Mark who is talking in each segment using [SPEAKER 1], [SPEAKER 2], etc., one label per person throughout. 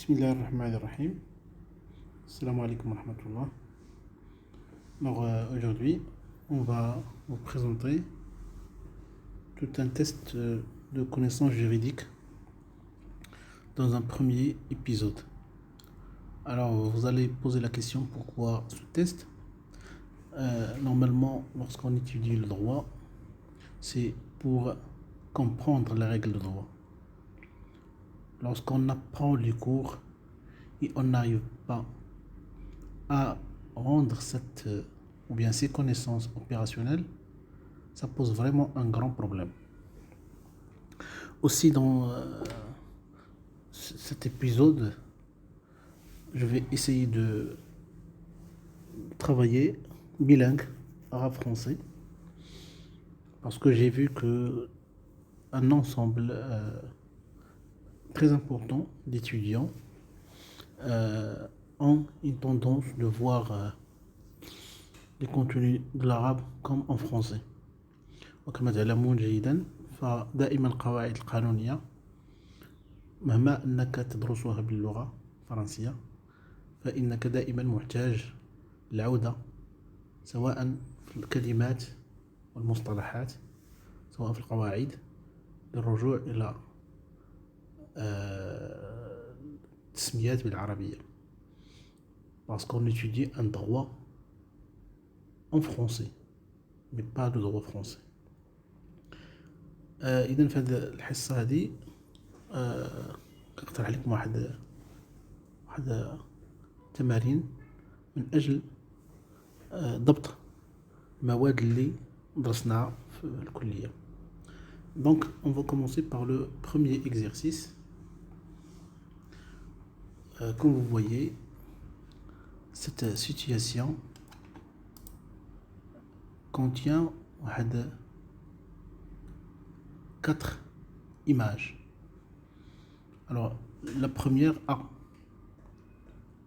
[SPEAKER 1] Bismillah ar-Rahman ar-Rahim. Assalamu alaikum wa rahmatullah. Alors aujourd'hui, on va vous présenter tout un test de connaissances juridiques dans un premier épisode. Alors vous allez poser la question pourquoi ce test. Normalement, lorsqu'on étudie le droit, c'est pour comprendre les règles de droit. Lorsqu'on apprend les cours et on n'arrive pas à rendre ces connaissances opérationnelles, ça pose vraiment un grand problème. Aussi, dans cet épisode, je vais essayer de travailler bilingue, arabe-français, parce que j'ai vu que un ensemble très important d'étudiants ont une tendance de voir les contenus de l'arabe comme en français. وكما تعلمون جيدا فدائما القواعد القانونية مهما أنك تدرسها باللغة الفرنسية فإنك دائما محتاج للعودة سواء في الكلمات والمصطلحات سواء في القواعد للرجوع إلى التسميات بالعربية parce qu'on étudie un droit en français mais pas de droit français. إذا في هذه الحصة هذه اقترح لكم واحد تمارين من أجل ضبط المواد اللي درسناها في الكلية. Donc on va commencer par le premier exercice. Comme vous voyez, cette situation contient 4 images. Alors, la première A.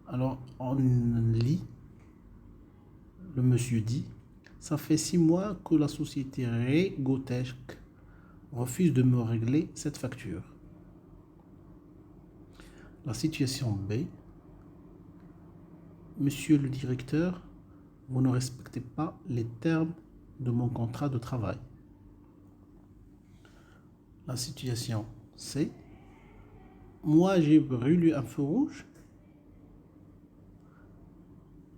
[SPEAKER 1] Alors, on lit, le monsieur dit, ça fait 6 mois que la société Regotech refuse de me régler cette facture. La situation B. Monsieur le directeur, vous ne respectez pas les termes de mon contrat de travail. La situation C. Moi, j'ai brûlé un feu rouge.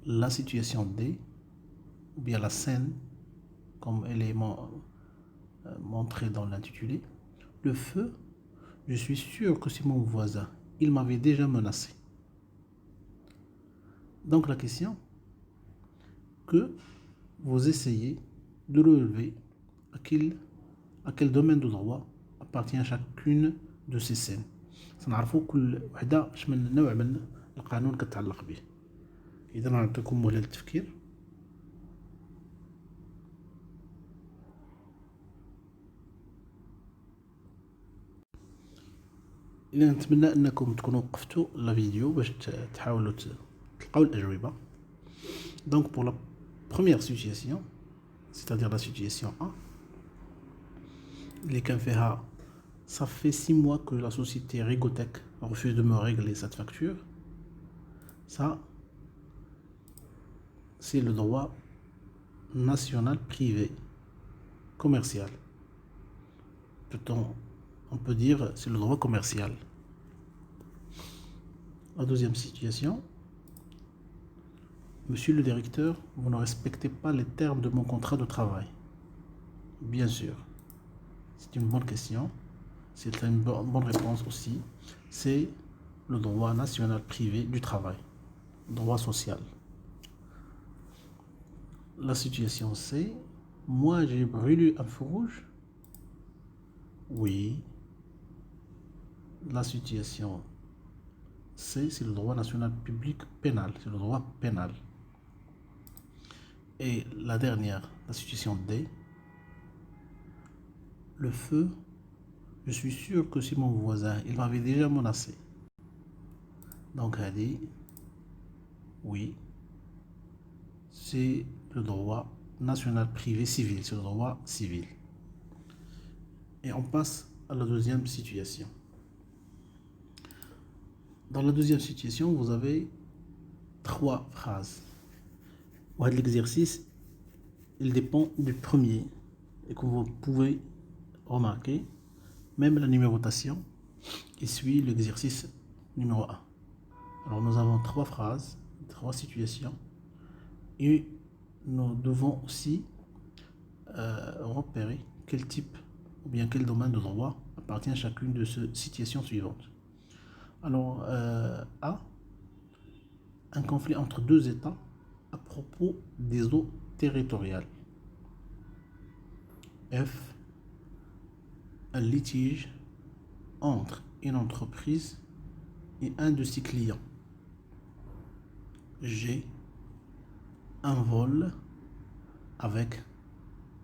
[SPEAKER 1] La situation D, ou bien la scène, comme elle est montrée dans l'intitulé. Le feu, je suis sûr que c'est mon voisin. Il m'avait déjà menacé. Donc la question que vous essayez de relever à quel domaine de droit appartient chacune de ces scènes. سنعرفوا كل وحدة اش من نوع من القانون كتعلق به. إذا نعطيكم مهلة للتفكير. إذا نتمنى أنكم تكونوا وقفتوا لا فيديو باش تحاولوا تلقاو الأجوبة. Donc pour la première situation, c'est-à-dire la situation A, اللي كان فيها ça fait 6 mois que la société Regotech refuse de me régler cette facture. Ça, c'est le droit national privé commercial. On peut dire c'est le droit commercial. La deuxième situation, monsieur le directeur, vous ne respectez pas les termes de mon contrat de travail. Bien sûr, c'est une bonne question. C'est une bonne réponse aussi. C'est le droit national privé du travail, droit social. La situation C, moi j'ai brûlé un feu rouge. Oui. La situation C, c'est le droit national public pénal, c'est le droit pénal. Et la dernière, la situation D, le feu, je suis sûr que c'est mon voisin, il m'avait déjà menacé. Donc elle dit, oui, c'est le droit national privé civil, c'est le droit civil. Et on passe à la deuxième situation. Dans la deuxième situation, vous avez 3 phrases. L'exercice, il dépend du premier. Et comme vous pouvez remarquer, même la numérotation, il suit l'exercice numéro 1. Alors nous avons 3 phrases, 3 situations. Et nous devons aussi repérer quel type ou bien quel domaine de droit appartient à chacune de ces situations suivantes. Alors, A, un conflit entre 2 États à propos des eaux territoriales. F, un litige entre une entreprise et un de ses clients. G, un vol avec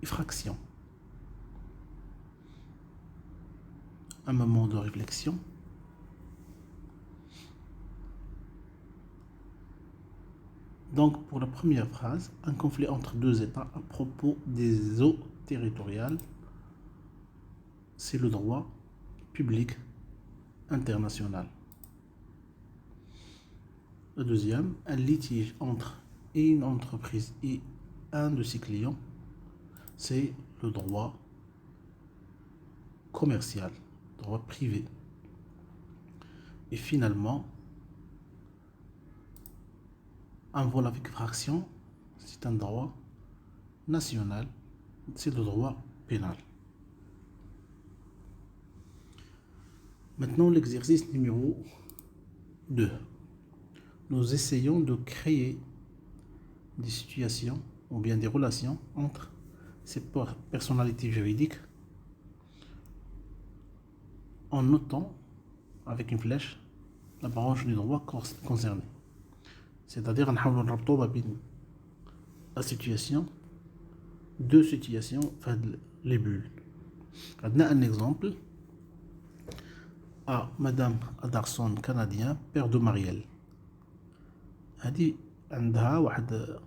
[SPEAKER 1] effraction. Un moment de réflexion. Donc, pour la première phrase, un conflit entre 2 États à propos des eaux territoriales, c'est le droit public international. Le deuxième, un litige entre une entreprise et un de ses clients, c'est le droit commercial, droit privé. Et finalement, un vol avec effraction, c'est un droit national, c'est le droit pénal. Maintenant, l'exercice numéro 2. Nous essayons de créer des situations ou bien des relations entre ces personnalités juridiques en notant avec une flèche la branche du droit concernée. C'est-à-dire en la situation, deux situations, les bulles. On a un exemple à Madame Adarson, canadien, père de Marielle. هذه عندها واحد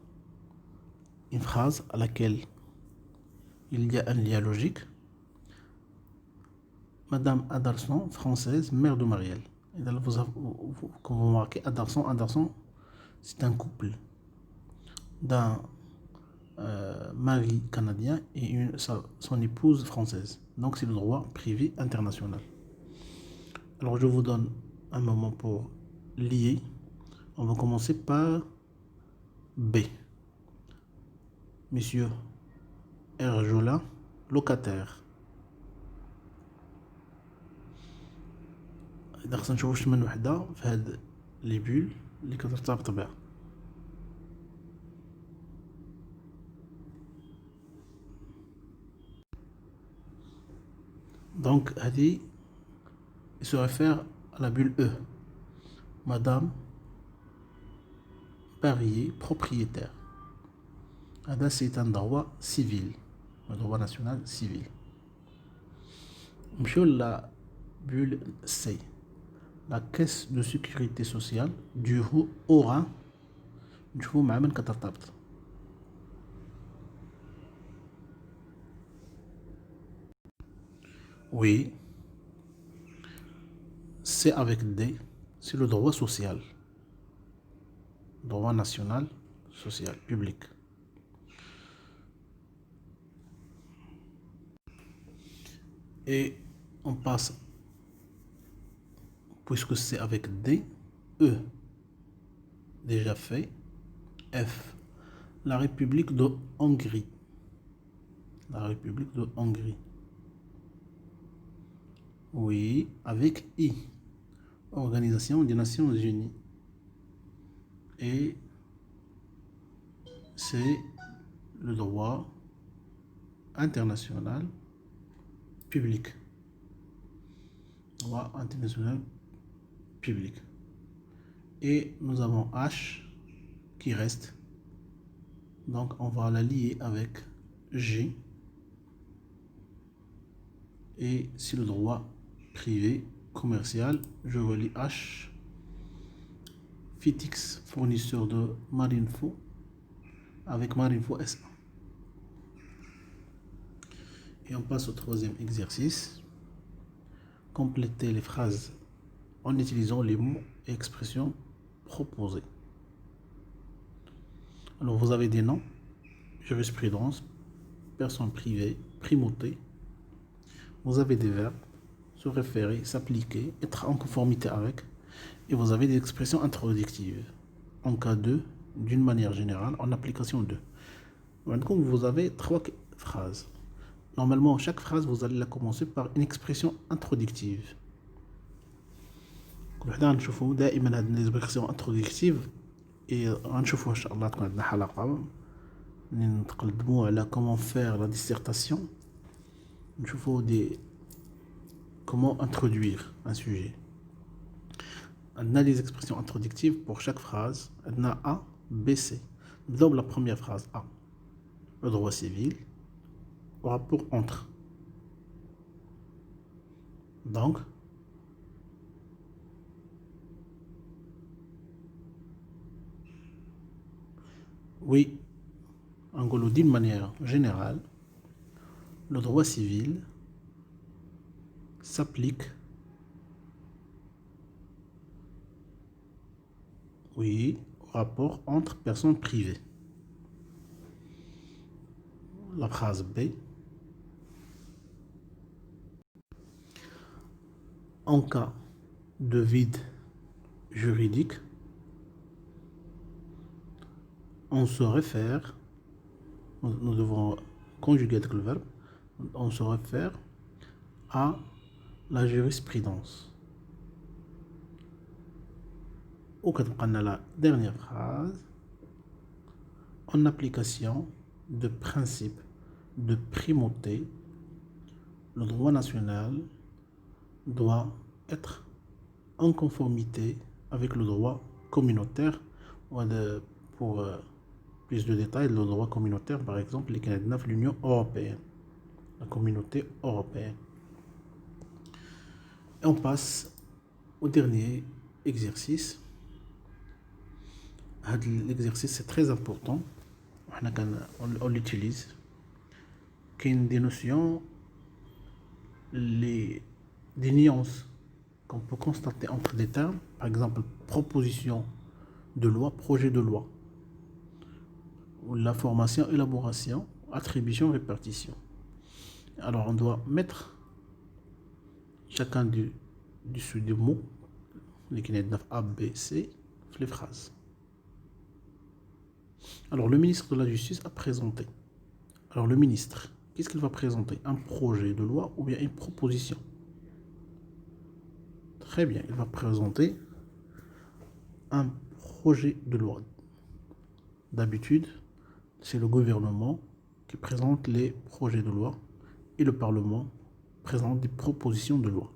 [SPEAKER 1] une phrase à laquelle il y a un lien logique. Madame Adarson, française, mère de Marielle. Et là, comme vous remarquez, Adarson, c'est un couple d'un mari canadien et son épouse française. Donc c'est le droit privé international. Alors je vous donne un moment pour lier. On va commencer par B. Monsieur Erjola, locataire. إذا خصنا نشوفو شمن وحدة في هاد لي بول اللي كترتبط بها. Donc هادي il se réfère à la bulle E. Madame parier propriétaire. هذا c'est un droit civil, un droit national civil. نمشيو لا bulle C. La caisse de sécurité sociale du Haut-Rhin نشوفو مع من كترتبط. Oui, c'est avec D, c'est le droit social, droit national, social, public. Et on passe, puisque c'est avec D, E, déjà fait, F, la République de Hongrie, la République de Hongrie. Oui, avec I, Organisation des Nations Unies. Et c'est le droit international public. Droit international public. Et nous avons H qui reste. Donc on va la lier avec G. Et c'est le droit privé commercial. Je relie H. Fitix, fournisseur de Marinfo, avec Marinfo SA. Et on passe au troisième exercice. Compléter les phrases en utilisant les mots et expressions proposés. Alors vous avez des noms, jurisprudence, personne privée, primauté. Vous avez des verbes, se référer, s'appliquer, être en conformité avec. Et vous avez des expressions introductives. En cas de, d'une manière générale, en application de. Donc vous avez 3 phrases. Normalement, chaque phrase, vous allez la commencer par une expression introductive. وحنا غنشوفوا دائما هاد ليزبرسيون انتروديكتيف اي غنشوفوا ان شاء الله تكون عندنا حلقه نتقدموا على كومون فير لا ديسيرتاسيون نشوفوا دي كومون انترودوير ان سوجي عندنا لي زيكسبرسيون انتروديكتيف بور شاك فراز عندنا ا بي سي نبداو بلا بروميير فراز ا لو droit civil au rapport entre donc oui, en gros, d'une manière générale, le droit civil s'applique, oui, au rapport entre personnes privées. La phrase B. En cas de vide juridique, on se réfère, nous devons conjuguer avec le verbe, on se réfère à la jurisprudence. Ou quand on a la dernière phrase, en application de principe de primauté, le droit national doit être en conformité avec le droit communautaire. Pour plus de détails, le droit communautaire, par exemple, les Canadiens de l'Union européenne, la communauté européenne. Et on passe au dernier exercice. L'exercice c'est très important. On l'utilise. Qu'il y a des notions, des nuances qu'on peut constater entre des termes, par exemple proposition de loi, projet de loi, ou la formation, élaboration, attribution, répartition. Alors on doit mettre chacun du mots, les A, B, C, les phrases. Alors le ministre de la Justice a présenté. Alors le ministre, qu'est-ce qu'il va présenter? Un projet de loi ou bien une proposition? Très bien, il va présenter un projet de loi. D'habitude, c'est le gouvernement qui présente les projets de loi et le Parlement présente des propositions de loi.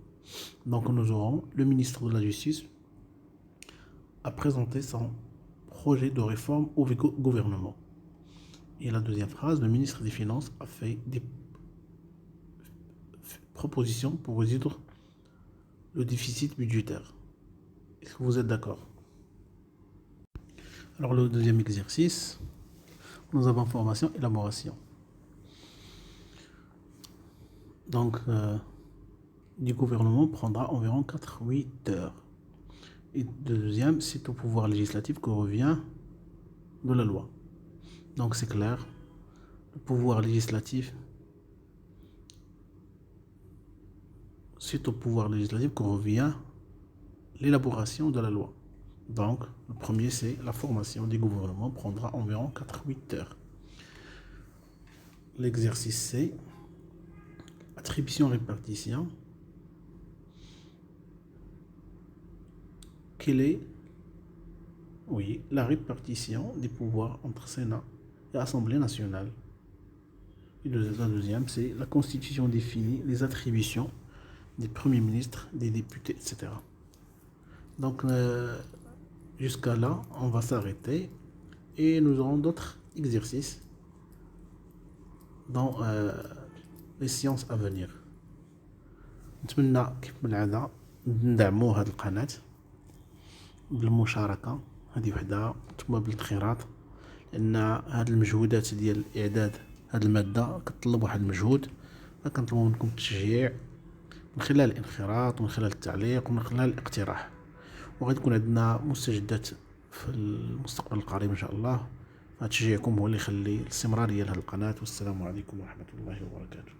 [SPEAKER 1] Donc nous aurons le ministre de la Justice a présenté son projet de réforme au gouvernement. Et la deuxième phrase, le ministre des Finances a fait des propositions pour résoudre le déficit budgétaire. Est-ce que vous êtes d'accord? Alors le deuxième exercice, nous avons formation, élaboration. Donc, du gouvernement prendra environ 4-8 heures. Et le deuxième, c'est au pouvoir législatif que revient de la loi. Donc c'est clair, le pouvoir législatif, c'est au pouvoir législatif que revient l'élaboration de la loi. Donc, le premier, c'est la formation du gouvernement prendra environ 4-8 heures. L'exercice C, attribution-répartition. Quelle est, oui, la répartition des pouvoirs entre Sénat et Assemblée nationale? Et la deuxième, c'est la Constitution définit les attributions des premiers ministres, des députés, etc. Donc, jusqu'à là, on va s'arrêter et nous aurons d'autres exercices dans les séances à venir. نتمنى كيف من العادة ندعموا هذه القناة بالمشاركة، هذه وحدة، ثم بالانخراط، لأن هاد المجهودات ديال إعداد هاد المادة كتطلب واحد المجهود، فكنطلبوا منكم التشجيع من خلال الانخراط ومن خلال التعليق ومن خلال الاقتراح. وغادي يكون عندنا مستجدات في المستقبل القريب إن شاء الله. تشجيعكم هو اللي يخلي الاستمرارية لهذه القناة. والسلام عليكم ورحمة الله وبركاته.